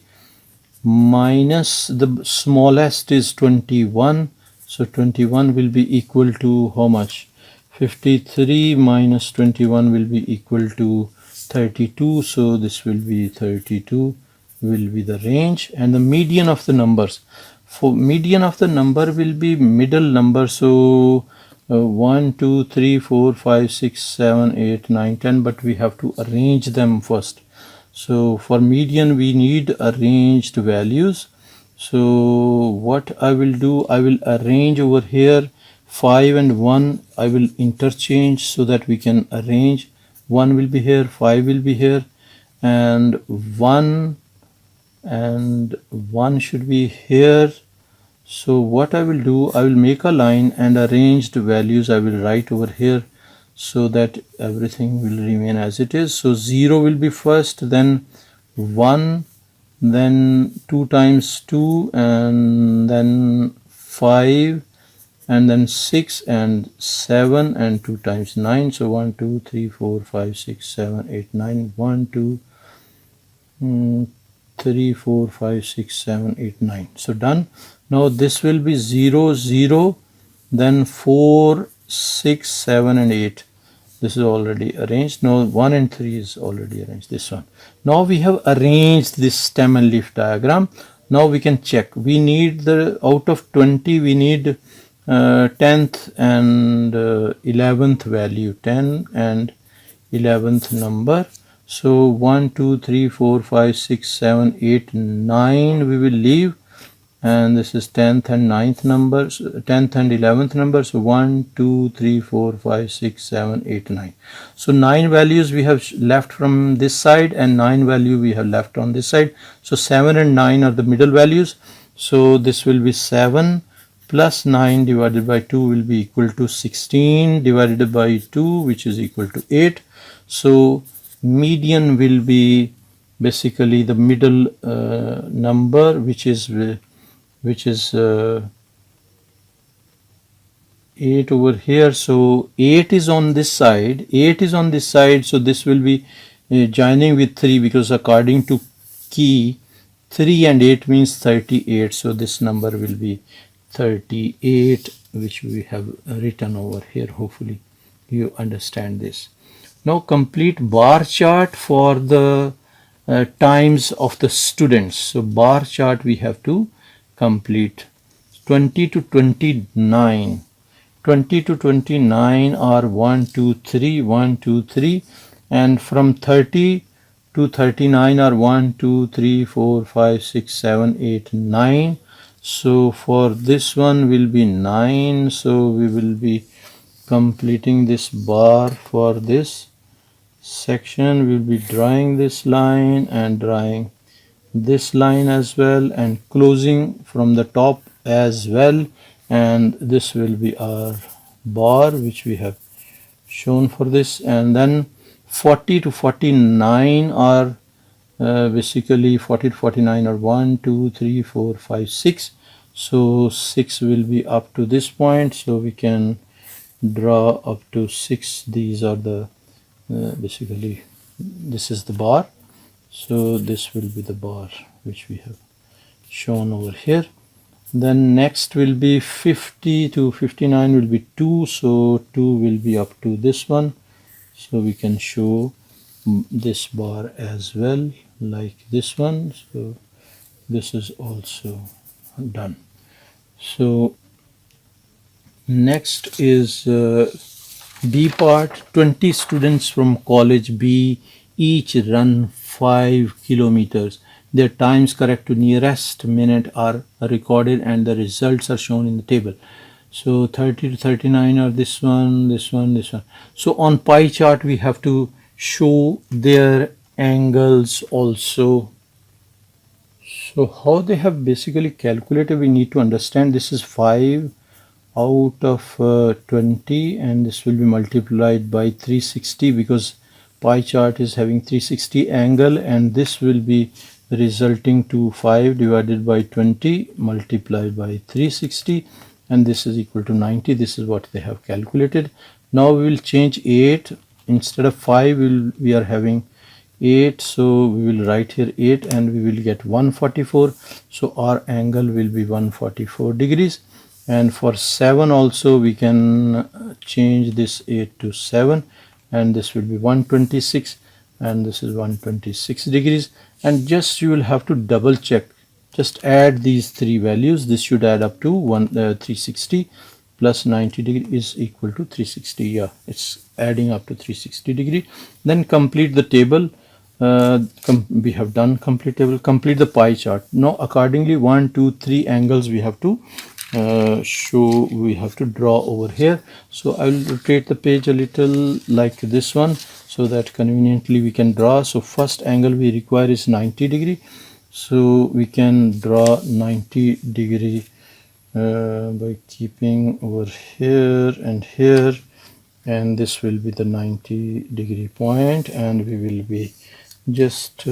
minus the smallest is 21. So 21 will be equal to how much? 53 minus 21 will be equal to 32. So this will be 32. Will be the range, and the median of the numbers. For median of the number will be middle number. So 1, 2, 3, 4, 5, 6, 7, 8, 9, 10, but we have to arrange them first. So for median we need arranged values. So what I will do, I will arrange over here 5 and 1. I will interchange so that we can arrange. 1 will be here, 5 will be here, and 1 should be here. So what I will do, I will make a line and arranged values I will write over here so that everything will remain as it is. So 0 will be first, then 1, then 2 times 2, and then 5, and then 6 and 7, and 2 times 9. So 1, 2, 3, 4, 5, 6, 7, 8, 9. 1, 2, 3, 4, 5, 6, 7, 8, 9. So done. Now this will be 0, 0, then 4, 6, 7, and 8. This is already arranged. Now 1 and 3 is already arranged. This one. Now we have arranged this stem and leaf diagram. Now we can check. We need out of 20, we need 10th and 11th value. 10 and 11th number. So 1, 2, 3, 4, 5, 6, 7, 8, 9 we will leave, and this is 10th and 9th numbers, 10th and 11th numbers. So 1, 2, 3, 4, 5, 6, 7, 8, 9. So 9 values we have left from this side, and 9 value we have left on this side. So 7 and 9 are the middle values. So this will be 7 plus 9 divided by 2 will be equal to 16 divided by 2, which is equal to 8. So median will be basically the middle number, which is 8 over here. So 8 is on this side, 8 is on this side, so this will be joining with 3, because according to key. 3 and 8 means 38, so this number will be 38, which we have written over here. Hopefully you understand this. Now complete bar chart for the times of the students. So bar chart we have to complete. 20 to 29. 20 to 29 are 1, 2, 3, 1, 2, 3, and from 30 to 39 are 1, 2, 3, 4, 5, 6, 7, 8, 9. So for this one will be 9. So we will be completing this bar for this section. We'll be drawing this line and drawing this line as well, and closing from the top as well, and this will be our bar which we have shown for this. And then 40 to 49 are basically 40 to 49 are 1, 2, 3, 4, 5, 6. So 6 will be up to this point, so we can draw up to 6. These are the basically this is the bar, so this will be the bar which we have shown over here. Then next will be 50 to 59 will be 2, so 2 will be up to this one, so we can show this bar as well like this one. So this is also done. So next is B part. 20 students from college B each run 5 kilometers. Their times correct to nearest minute are recorded and the results are shown in the table. So 30 to 39 are this one, this one, this one. So on pie chart we have to show their angles also. So how they have basically calculated, we need to understand. This is 5 out of 20, and this will be multiplied by 360 because pie chart is having 360 angle, and this will be resulting to 5 divided by 20 multiplied by 360, and this is equal to 90. This is what they have calculated. Now we will change 8. Instead of 5 we are having 8, so we will write here 8 and we will get 144. So our angle will be 144 degrees. And for 7 also we can change this 8 to 7, and this will be 126, and this is 126 degrees. And just you will have to double check, just add these three values. This should add up to 360 plus 90 degree is equal to 360. Yeah, it's adding up to 360 degree. Then complete the table. We have done complete table. Complete the pie chart. Now accordingly 1, 2, 3 angles we have to show, we have to draw over here. So I will rotate the page a little like this one so that conveniently we can draw. So first angle we require is 90 degree, so we can draw 90 degree by keeping over here and here, and this will be the 90 degree point, and we will be just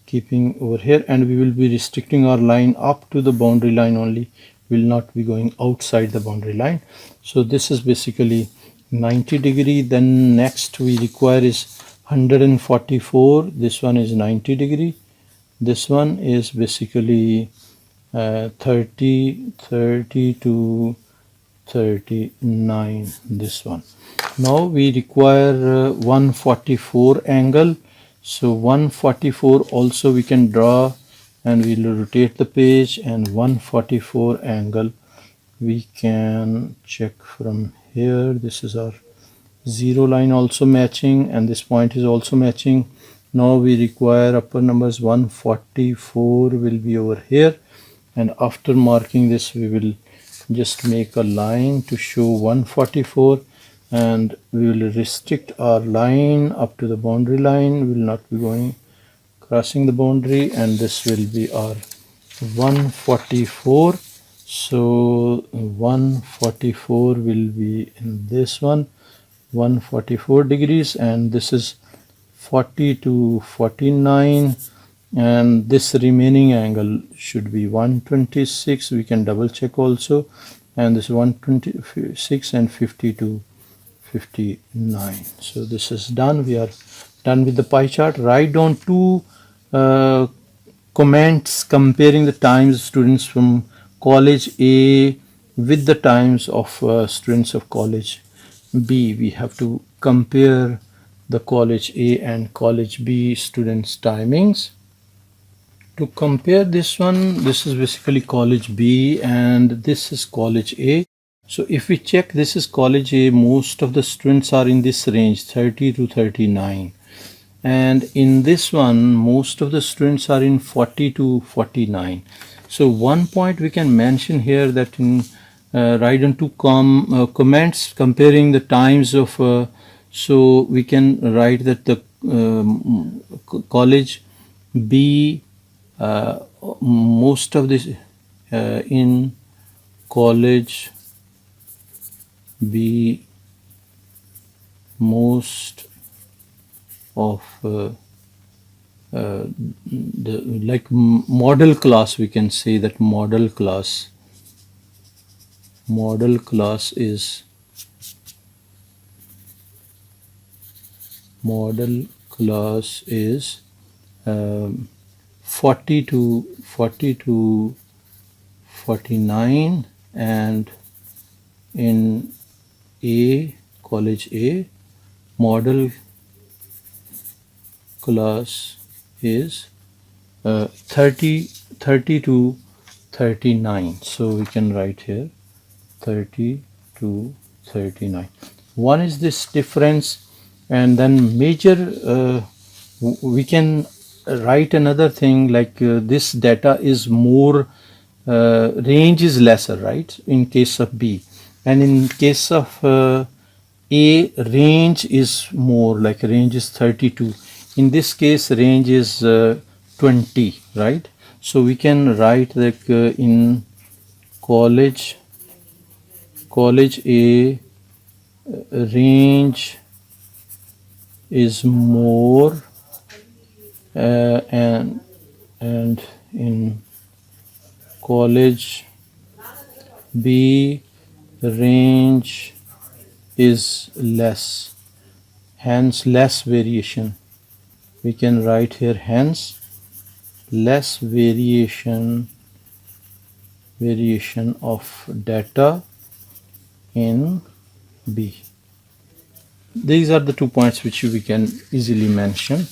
keeping over here, and we will be restricting our line up to the boundary line only, will not be going outside the boundary line. So this is basically 90 degree. Then next we require is 144. This one is 90 degree. This one is basically 30 to 39, this one. Now we require 144 angle. So 144 also we can draw, and we will rotate the page, and 144 angle we can check from here. This is our zero line also matching, and this point is also matching. Now we require upper numbers. 144 will be over here, and after marking this we will just make a line to show 144, and we will restrict our line up to the boundary line. We will not be going crossing the boundary, and this will be our 144. So 144 will be in this one, 144 degrees, and this is 40 to 49, and this remaining angle should be 126. We can double check also, and this 126 and 50 to 59. So this is done. We are done with the pie chart. Write down two comments comparing the times of students from college A with the times of students of college B. We have to compare the college A and college B students' timings. To compare this one, this is basically college B and this is college A. So if we check, this is college A, most of the students are in this range 30 to 39. And in this one, most of the students are in 40 to 49. So one point we can mention here that in write on two comments comparing the times of, so we can write that the college B, most of this in college B, most of the like model class, we can say that model class is 40 to 49, and in A, college A, model class is 30 to 39. So we can write here 30 to 39. One is this difference, and then major we can write another thing like this data is more, range is lesser, right, in case of B, and in case of A, range is more, like range is 32. In this case range is 20, right? So we can write like in college A, range is more, and in college B, range is less, hence less variation. We can write here hence less variation of data in B. These are the 2 points which we can easily mention.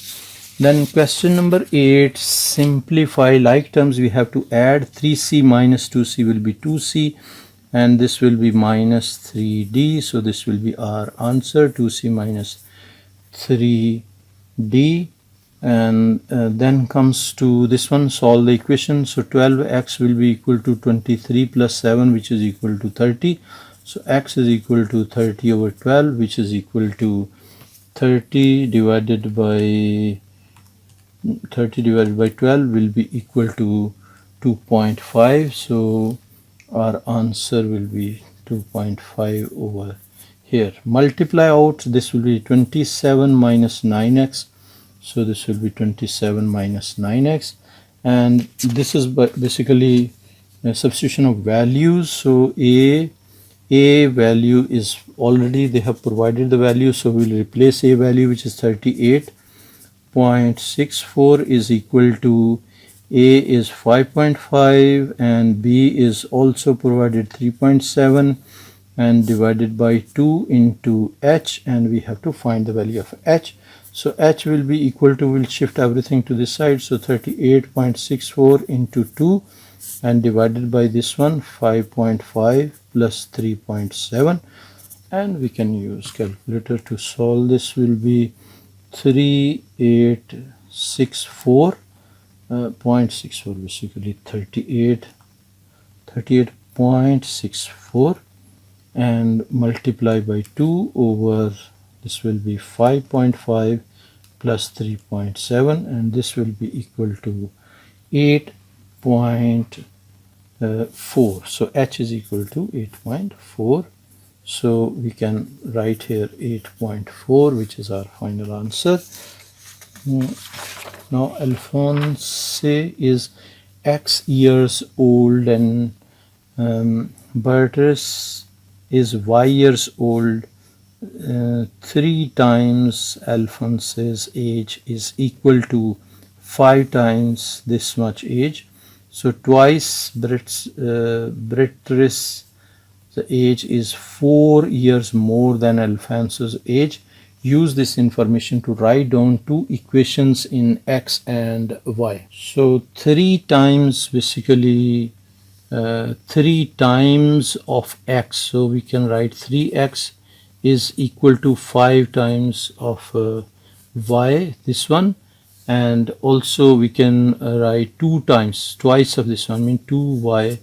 Then question number 8, simplify like terms. We have to add 3c minus 2c will be 2c, and this will be minus 3d. So this will be our answer, 2c minus 3d. And then comes to this one, solve the equation. So 12x will be equal to 23 plus 7, which is equal to 30. So x is equal to 30 over 12, which is equal to 30 divided by 12 will be equal to 2.5. So our answer will be 2.5 over here. Multiply out, this will be 27 minus 9x. So this will be 27 minus 9x, and this is basically a substitution of values. So a value is already, they have provided the value, so we will replace a value, which is 38.64 is equal to a is 5.5 and b is also provided 3.7, and divided by 2 into h, and we have to find the value of h. So h will be equal to, we'll shift everything to this side, so 38.64 into 2 and divided by this one, 5.5 plus 3.7, and we can use calculator to solve. This will be 3864.64, basically 38.64, and multiply by 2 over, this will be 5.5 plus 3.7, and this will be equal to 8.4. So h is equal to 8.4. So we can write here 8.4, which is our final answer. Now Alphonse is x years old, and Bertus is y years old. 3 times Alphonse's age is equal to 5 times this much age. So twice Beatrice's the age is 4 years more than Alfonso's age. Use this information to write down two equations in x and y. So 3 times basically 3 times of x. So we can write 3x is equal to 5 times of y, this one. And also we can write 2 times, twice of this one, I mean 2y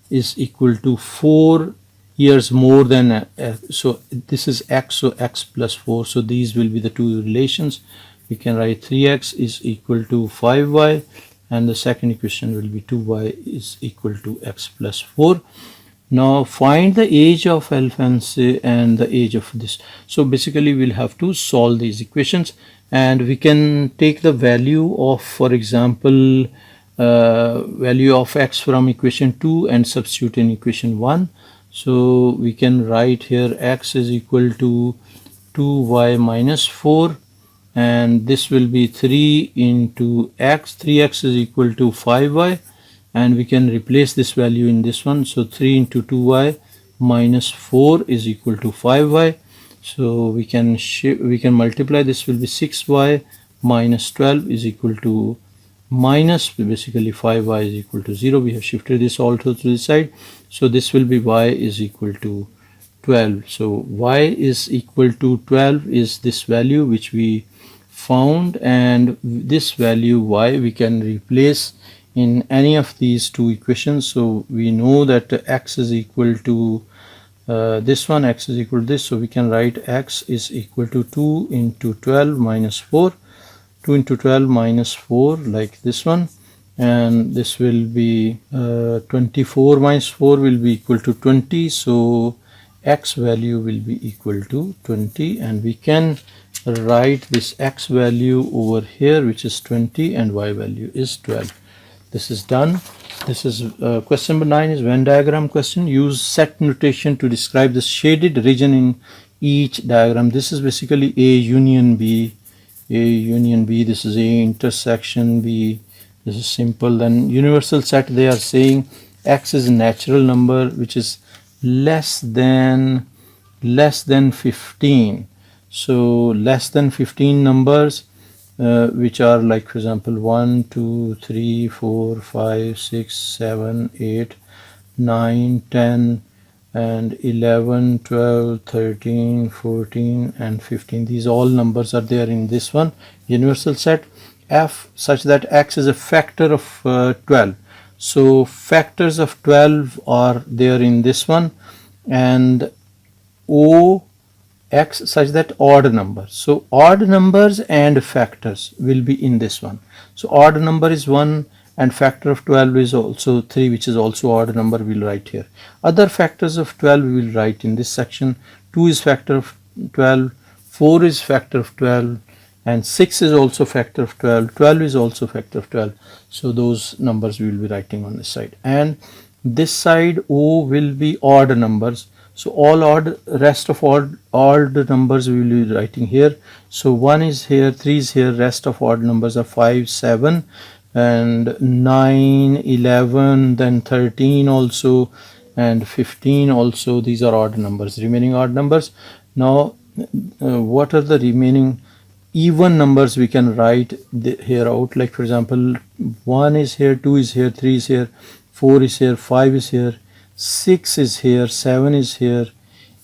is equal to 4 years more than so this is x, so x plus 4. So these will be the two relations. We can write 3x is equal to 5y, and the second equation will be 2y is equal to x plus 4. Now find the age of Alphonse and the age of this. So basically we'll have to solve these equations, and we can take the value of, for example, value of x from equation 2 and substitute in equation 1. So we can write here x is equal to 2y minus 4, and this will be 3 into x. 3x is equal to 5y, and we can replace this value in this one. So 3 into 2y minus 4 is equal to 5y. So we can multiply. This will be 6y minus 12 is equal to minus basically 5y is equal to 0. We have shifted this also to this side. So this will be y is equal to 12. So y is equal to 12 is this value which we found, and this value y we can replace in any of these two equations. So we know that x is equal to this one, x is equal to this. So we can write x is equal to 2 into 12 minus 4. 2 into 12 minus 4 like this one, and this will be 24 minus 4 will be equal to 20. So x value will be equal to 20, and we can write this x value over here, which is 20, and y value is 12. This is done. This is question number 9 is Venn diagram question. Use set notation to describe the shaded region in each diagram. This is basically A union B. A union B, this is A intersection B. This is simple. Then universal set, they are saying x is a natural number which is less than 15. So less than 15 numbers which are like, for example, 1 2 3 4 5 6 7 8 9 10 and 11 12 13 14 and 15. These all numbers are there in this one universal set. F such that x is a factor of 12. So factors of 12 are there in this one, and O x such that odd numbers. So odd numbers and factors will be in this one. So odd number is 1, and factor of 12 is also 3, which is also odd number, we'll write here. Other factors of 12 we will write in this section. 2 is factor of 12, 4 is factor of 12, and 6 is also factor of 12, 12 is also factor of 12. So those numbers we will be writing on this side, and this side O will be odd numbers. So all odd, rest of odd numbers we will be writing here. So 1 is here, 3 is here, rest of odd numbers are 5 7 and 9 11, then 13 also, and 15 also. These are odd numbers, remaining odd numbers. Now what are the remaining even numbers we can write here out? Like, for example, 1 is here, 2 is here, 3 is here, 4 is here, 5 is here, 6 is here, 7 is here,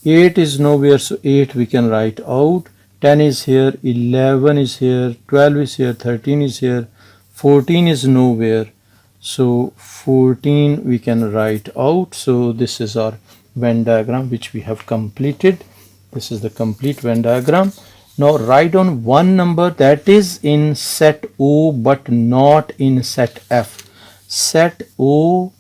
8 is nowhere, so 8 we can write out. 10 is here, 11 is here, 12 is here, 13 is here, 14 is nowhere, so 14 we can write out. So this is our Venn diagram which we have completed. This is the complete Venn diagram. Now write down one number that is in set O but not in set F. Set O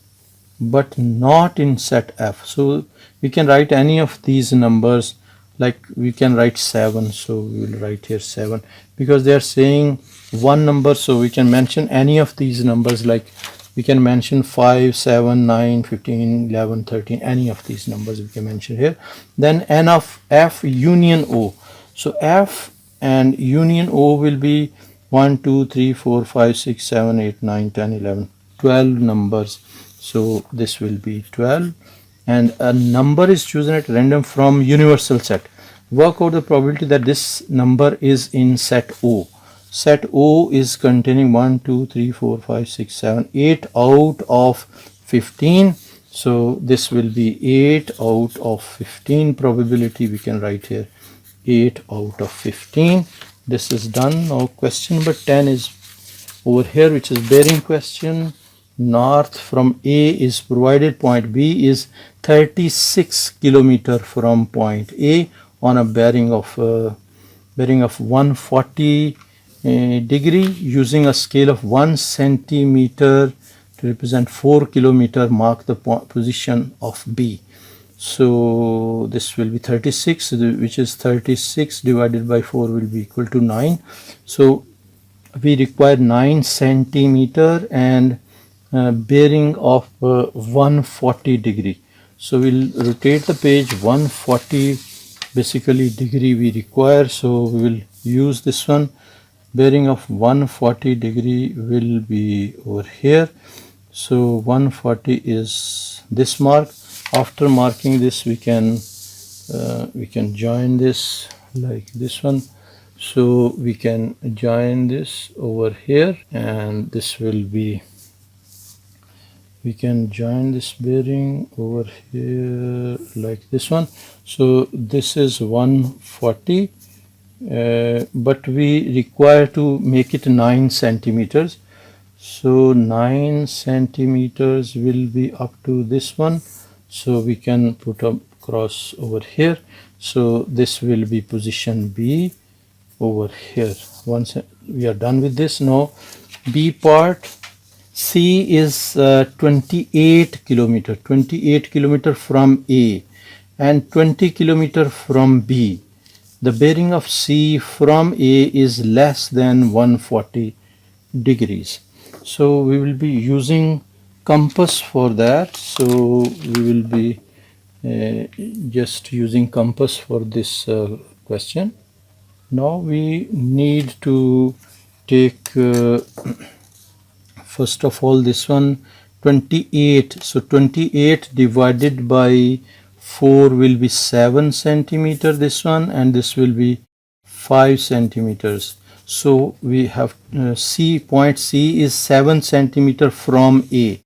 but not in set F. So we can write any of these numbers, like we can write 7. So we will write here 7 because they are saying one number. So we can mention any of these numbers, like we can mention 5 7 9 15 11 13, any of these numbers we can mention here. Then n of F union O. So F and union O will be 1 2 3 4 5 6 7 8 9 10 11 12 numbers. So this will be 12, and a number is chosen at random from universal set. Work out the probability that this number is in set O. Set O is containing 1 2 3 4 5 6 7 8 out of 15. So this will be 8 out of 15 probability. We can write here 8 out of 15. This is done. Now question number 10 is over here, which is bearing question. North from A is provided, point B is 36 kilometer from point A on a bearing of 140 degree, using a scale of 1 centimeter to represent 4 kilometer. Mark the position of B. So this will be 36, which is 36 divided by 4 will be equal to 9. So we require 9 centimeter and bearing of 140 degree. So we'll rotate the page 140 basically degree we require. So we will use this one. Bearing of 140 degree will be over here. So 140 is this mark. After marking this, we can join this like this one. So we can join this over here, and this will be, we can join this bearing over here like this one. So this is 140, but we require to make it 9 centimeters. So 9 centimeters will be up to this one. So we can put a cross over here. So this will be position B over here. Once we are done with this, now B part. C is 28 kilometer from A and 20 kilometer from B. The bearing of C from A is less than 140 degrees. So we will be using compass for that. So we will be just using compass for this question. Now we need to take first of all this one, 28. So 28 divided by 4 will be 7 centimeter, this one, and this will be 5 centimeters. So we have C, point C is 7 centimeter from A.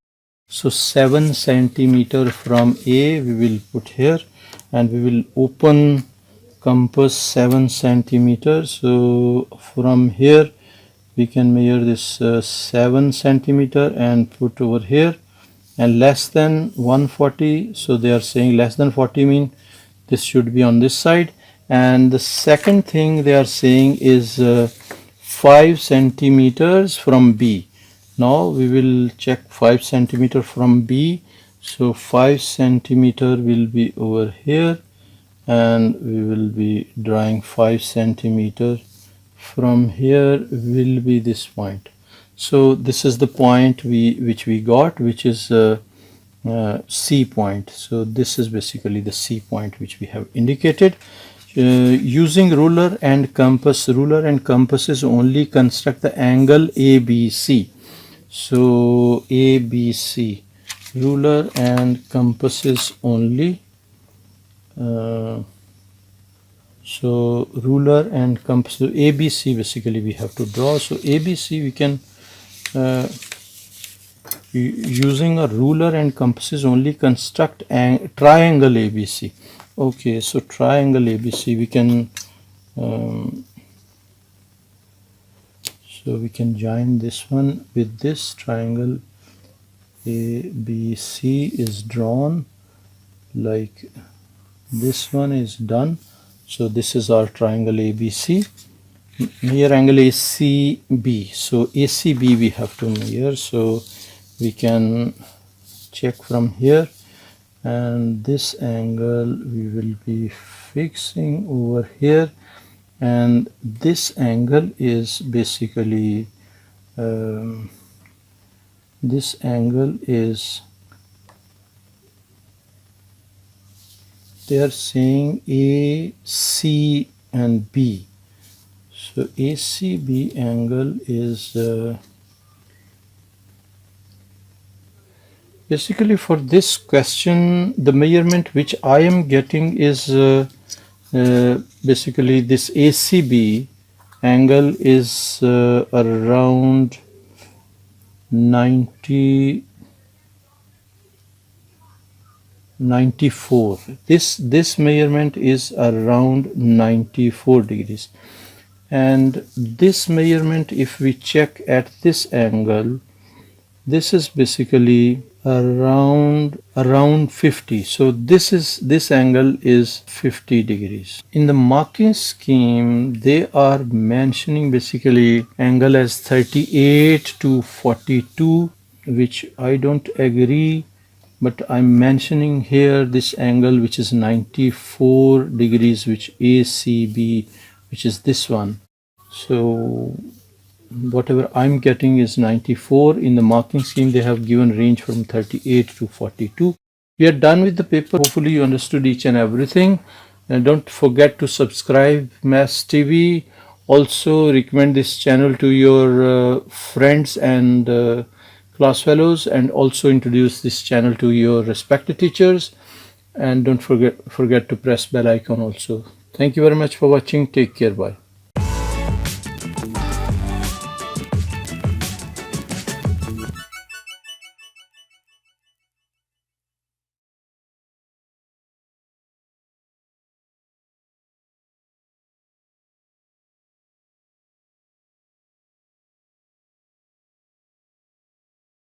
So 7 centimeter from A we will put here, and we will open compass 7 centimeters. So from here we can measure this 7 centimeter and put over here, and less than 140. So they are saying less than 40 mean this should be on this side. And the second thing they are saying is 5 centimeters from B. Now we will check 5 centimeter from B. So 5 centimeter will be over here, and we will be drawing 5 centimeter from here will be this point. So this is the point which we got, which is C point. So this is basically the C point which we have indicated. Using ruler and compass. Ruler and compasses only construct the angle ABC. So ABC, ruler and compasses only. So ruler and compass, so ABC basically we have to draw. So ABC we can using a ruler and compasses only construct a triangle ABC. Okay, so triangle ABC we can so we can join this one with this. Triangle ABC is drawn, like this one is done. So this is our triangle ABC. Measure angle ACB. So ACB we have to measure. So we can check from here, and this angle we will be fixing over here, and this angle is basically this angle is, they are saying A, C and B. So ACB angle is basically for this question, the measurement which I am getting is basically this ACB angle is around 94. This measurement is around 94 degrees, and this measurement, if we check at this angle, this is basically around 50. So this angle is 50 degrees. In the marking scheme, they are mentioning basically angle as 38 to 42, which I don't agree, but I'm mentioning here this angle which is 94 degrees, which ACB, which is this one. So whatever I'm getting is 94. In the marking scheme, they have given range from 38 to 42. We are done with the paper. Hopefully you understood each and everything. And don't forget to subscribe Maths TV. Also recommend this channel to your friends and class fellows, and also introduce this channel to your respected teachers. And don't forget to press bell icon also. Thank you very much for watching. Take care. Bye.